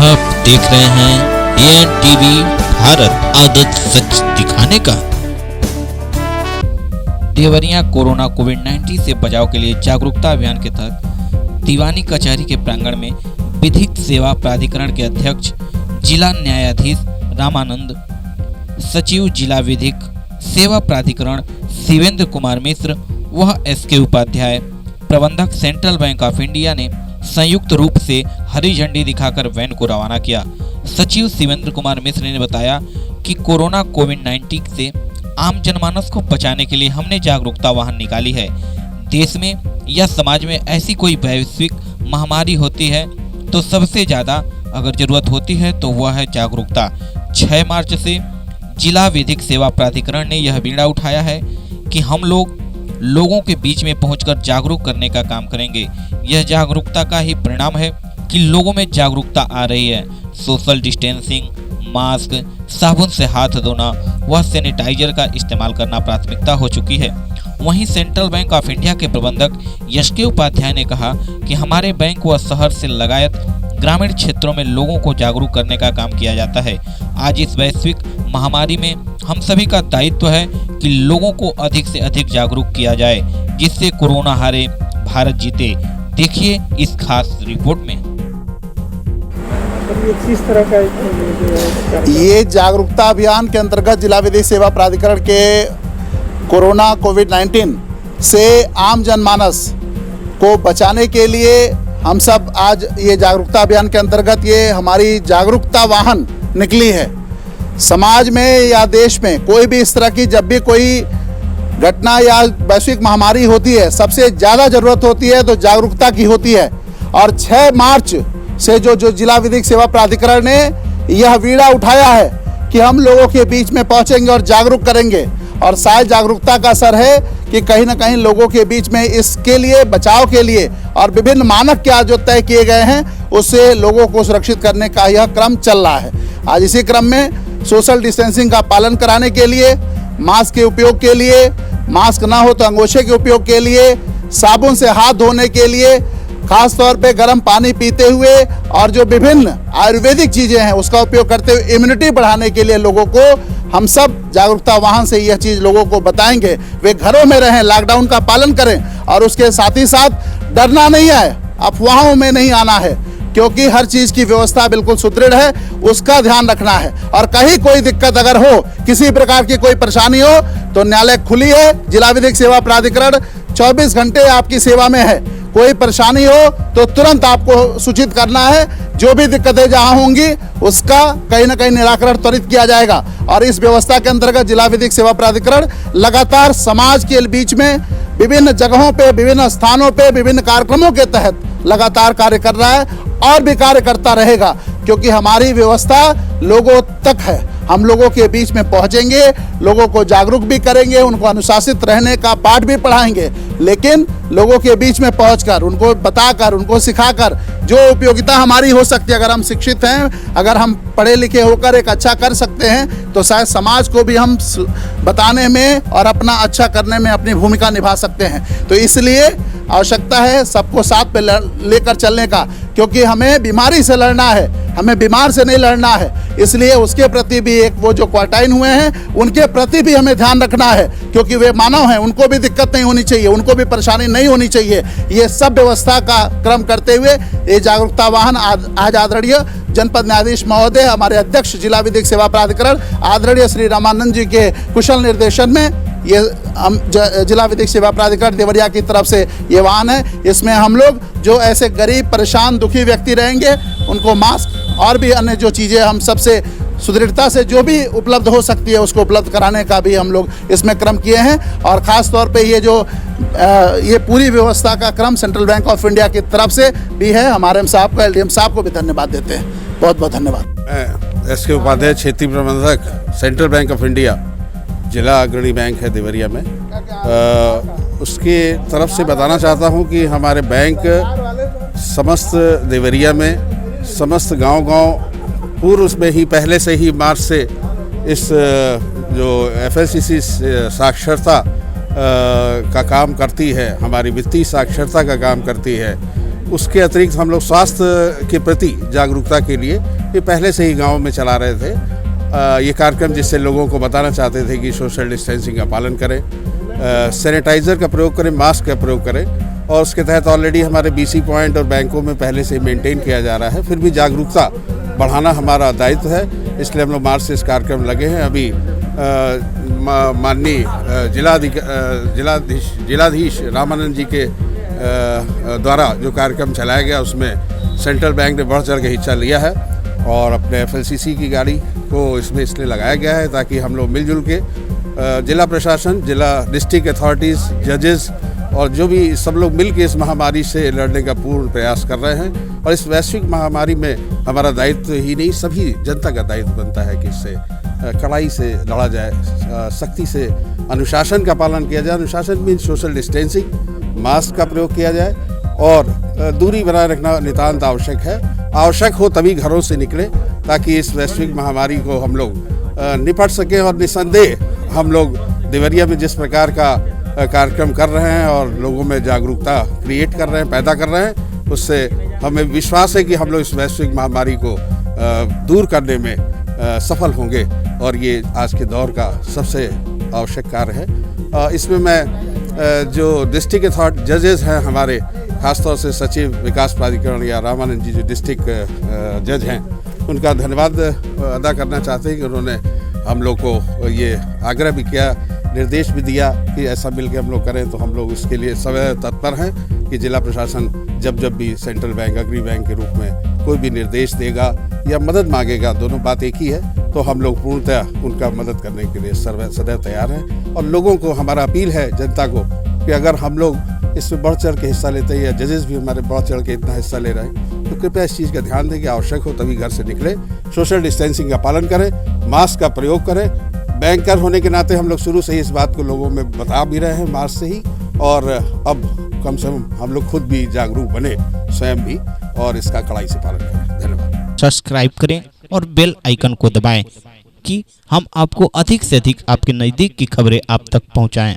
आप देख रहे हैं ANTV भारत, आदत सच दिखाने का। देवरिया कोरोना कोविड-19 से बचाव के लिए जागरूकता अभियान के तहत दीवानी कचहरी के प्रांगण में विधिक सेवा प्राधिकरण के अध्यक्ष जिला न्यायाधीश रामानंद, सचिव जिला विधिक सेवा प्राधिकरण शिवेंद्र कुमार मिश्र व SK उपाध्याय, प्रबंधक सेंट्रल बैंक ऑफ इंडिया ने संयुक्त रूप से हरी झंडी दिखाकर वैन को रवाना किया। सचिव शिवेंद्र कुमार मिश्र ने बताया कि कोरोना कोविड-19 से आम जनमानस को बचाने के लिए हमने जागरूकता वाहन निकाली है। देश में या समाज में ऐसी कोई वैश्विक महामारी होती है तो सबसे ज्यादा अगर जरूरत होती है तो वह है जागरूकता। 6 मार्च से जिला विधिक सेवा प्राधिकरण ने यह बीड़ा उठाया है कि हम लोगों के बीच में पहुंचकर जागरूक करने का काम करेंगे। यह जागरूकता का ही परिणाम है कि लोगों में जागरूकता आ रही है। सोशल डिस्टेंसिंग, मास्क, साबुन से हाथ धोना व सैनिटाइजर का इस्तेमाल करना प्राथमिकता हो चुकी है। वहीं सेंट्रल बैंक ऑफ इंडिया के प्रबंधक SK उपाध्याय ने कहा कि हमारे बैंक व शहर से लगायत ग्रामीण क्षेत्रों में लोगों को जागरूक करने का काम किया जाता है। आज इस वैश्विक महामारी में हम सभी का दायित्व है कि लोगों को अधिक से अधिक जागरूक किया जाए, जिससे कोरोना हारे, भारत जीते। देखिए इस खास रिपोर्ट में। किस तरह का ये जागरूकता अभियान के अंतर्गत जिला विधिक सेवा प्राधिकरण के कोरोना कोविड-19 से आम जनमानस को बचाने के लिए हम सब आज ये जागरूकता अभियान के अंतर्गत ये हमारी जागरूकता वाहन निकली है। समाज में या देश में कोई भी इस तरह की जब भी कोई घटना या वैश्विक महामारी होती है, सबसे ज़्यादा ज़रूरत होती है तो जागरूकता की होती है। और 6 मार्च से जो जिला विधिक सेवा प्राधिकरण ने यह बीड़ा उठाया है कि हम लोगों के बीच में पहुंचेंगे और जागरूक करेंगे। और शायद जागरूकता का असर है कि कहीं ना कहीं लोगों के बीच में इसके लिए बचाव के लिए और विभिन्न मानक क्या जो तय किए गए हैं उससे लोगों को सुरक्षित करने का यह क्रम चल रहा है। आज इसी क्रम में सोशल डिस्टेंसिंग का पालन कराने के लिए, मास्क के उपयोग के लिए, मास्क ना हो तो अंगोछे के उपयोग के लिए, साबुन से हाथ धोने के लिए, खास तौर पे गर्म पानी पीते हुए और जो विभिन्न आयुर्वेदिक चीज़ें हैं उसका उपयोग करते हुए इम्यूनिटी बढ़ाने के लिए लोगों को हम सब जागरूकता वाहन से यह चीज़ लोगों को बताएंगे। वे घरों में रहें, लॉकडाउन का पालन करें और उसके साथ ही साथ डरना नहीं है, अफवाहों में नहीं आना है, क्योंकि हर चीज़ की व्यवस्था बिल्कुल सुदृढ़ है, उसका ध्यान रखना है। और कहीं कोई दिक्कत अगर हो, किसी प्रकार की कोई परेशानी हो तो न्यायालय खुली है। जिला विधिक सेवा प्राधिकरण 24 घंटे आपकी सेवा में है। कोई परेशानी हो तो तुरंत आपको सूचित करना है। जो भी दिक्कतें जहां होंगी उसका कहीं ना कहीं निराकरण त्वरित किया जाएगा। और इस व्यवस्था के अंतर्गत जिला विधिक सेवा प्राधिकरण लगातार समाज के बीच में विभिन्न जगहों पे, विभिन्न स्थानों पे, विभिन्न कार्यक्रमों के तहत लगातार कार्य कर रहा है और भी कार्य करता रहेगा, क्योंकि हमारी व्यवस्था लोगों तक है। हम लोगों के बीच में पहुंचेंगे, लोगों को जागरूक भी करेंगे, उनको अनुशासित रहने का पाठ भी पढ़ाएंगे, लेकिन लोगों के बीच में पहुंचकर, उनको बताकर, उनको सिखाकर जो उपयोगिता हमारी हो सकती है। अगर हम शिक्षित हैं, अगर हम पढ़े लिखे होकर एक अच्छा कर सकते हैं तो शायद समाज को भी हम बताने में और अपना अच्छा करने में अपनी भूमिका निभा सकते हैं। तो इसलिए आवश्यकता है सबको साथ पे लेकर चलने का, क्योंकि हमें बीमारी से लड़ना है, हमें बीमार से नहीं लड़ना है। इसलिए उसके प्रति भी एक वो जो क्वारंटाइन हुए हैं उनके प्रति भी हमें ध्यान रखना है, क्योंकि वे मानव हैं, उनको भी दिक्कत नहीं होनी चाहिए, उनको भी परेशानी नहीं होनी चाहिए। ये सब व्यवस्था का क्रम करते हुए ये जागरूकता वाहन आज आदरणीय जनपद न्यायाधीश महोदय, हमारे अध्यक्ष जिला विधिक सेवा प्राधिकरण आदरणीय श्री रामानंद जी के कुशल निर्देशन में ये हम जिला विधिक सेवा प्राधिकरण देवरिया की तरफ से ये वाहन है। इसमें हम लोग जो ऐसे गरीब, परेशान, दुखी व्यक्ति रहेंगे उनको मास्क और भी अन्य जो चीज़ें हम सबसे सुदृढ़ता से जो भी उपलब्ध हो सकती है उसको उपलब्ध कराने का भी हम लोग इसमें क्रम किए हैं। और ख़ास तौर पे ये पूरी व्यवस्था का क्रम सेंट्रल बैंक ऑफ इंडिया की तरफ से भी है। हमारे एम साहब को, LDM साहब को भी धन्यवाद देते हैं। बहुत बहुत धन्यवाद। SK उपाध्याय, क्षेत्रीय प्रबंधक सेंट्रल बैंक ऑफ इंडिया, जिला अग्रणी बैंक है देवरिया में। उसकी तरफ से बताना चाहता हूं कि हमारे बैंक समस्त देवरिया में, समस्त गांव पूर्व में ही पहले से ही मार्च से इस जो FLCC साक्षरता का काम करती है, हमारी वित्तीय साक्षरता का काम करती है, उसके अतिरिक्त हम लोग स्वास्थ्य के प्रति जागरूकता के लिए ये पहले से ही गांव में चला रहे थे ये कार्यक्रम, जिससे लोगों को बताना चाहते थे कि सोशल डिस्टेंसिंग का पालन करें, सैनिटाइज़र का प्रयोग करें, मास्क का प्रयोग करें। और उसके तहत ऑलरेडी हमारे BC पॉइंट और बैंकों में पहले से मेंटेन किया जा रहा है। फिर भी जागरूकता बढ़ाना हमारा दायित्व है, इसलिए हम लोग मार्च से इस कार्यक्रम लगे हैं। अभी माननीय जिलाधीश रामानंद जी के द्वारा जो कार्यक्रम चलाया गया उसमें सेंट्रल बैंक ने बढ़ चढ़ के हिस्सा लिया है और अपने FLCC की गाड़ी को इसमें इसलिए लगाया गया है ताकि हम लोग मिलजुल के जिला प्रशासन, जिला डिस्ट्रिक्ट अथॉरिटीज़, जजेस और जो भी सब लोग मिल के इस महामारी से लड़ने का पूर्ण प्रयास कर रहे हैं। और इस वैश्विक महामारी में हमारा दायित्व ही नहीं, सभी जनता का दायित्व बनता है कि इससे कड़ाई से लड़ा जाए, सख्ती से अनुशासन का पालन किया जाए। अनुशासन मीन सोशल डिस्टेंसिंग, मास्क का प्रयोग किया जाए और दूरी बनाए रखना नितांत आवश्यक है। आवश्यक हो तभी घरों से निकले ताकि इस वैश्विक महामारी को हम लोग निपट सकें। और निसंदेह हम लोग देवरिया में जिस प्रकार का कार्यक्रम कर रहे हैं और लोगों में जागरूकता क्रिएट कर रहे हैं, पैदा कर रहे हैं, उससे हमें विश्वास है कि हम लोग इस वैश्विक महामारी को दूर करने में सफल होंगे और ये आज के दौर का सबसे आवश्यक कार्य है। इसमें मैं जो डिस्ट्रिक्ट अथॉरिटी जजेस हैं हमारे, खासतौर से सचिव विकास प्राधिकरण या रामानंद जी जो डिस्ट्रिक्ट जज हैं, उनका धन्यवाद अदा करना चाहते हैं कि उन्होंने हम लोग को ये आग्रह भी किया, निर्देश भी दिया कि ऐसा मिलकर हम लोग करें। तो हम लोग इसके लिए सदैव तत्पर हैं कि जिला प्रशासन जब भी सेंट्रल बैंक, अग्री बैंक के रूप में कोई भी निर्देश देगा या मदद मांगेगा, दोनों बात एक ही है, तो हम लोग पूर्णतः उनका मदद करने के लिए सदैव तैयार हैं। और लोगों को हमारा अपील है, जनता को, कि अगर हम लोग इसमें बढ़ चढ़ के हिस्सा लेते हैं या जजेस भी हमारे बढ़ चढ़ के इतना हिस्सा ले रहे हैं, तो कृपया इस चीज़ का ध्यान दें कि आवश्यक हो तभी घर से निकले, सोशल डिस्टेंसिंग का पालन करें, मास्क का प्रयोग करें। बैंकर होने के नाते हम लोग शुरू से ही इस बात को लोगों में बता भी रहे हैं मार्च से ही, और अब कम से कम हम लोग खुद भी जागरूक बने, स्वयं भी, और इसका कड़ाई से पालन करें। धन्यवाद। सब्सक्राइब करें और बेल आइकन को दबाएं कि हम आपको अधिक से अधिक आपके नज़दीक की खबरें आप तक पहुंचाएं।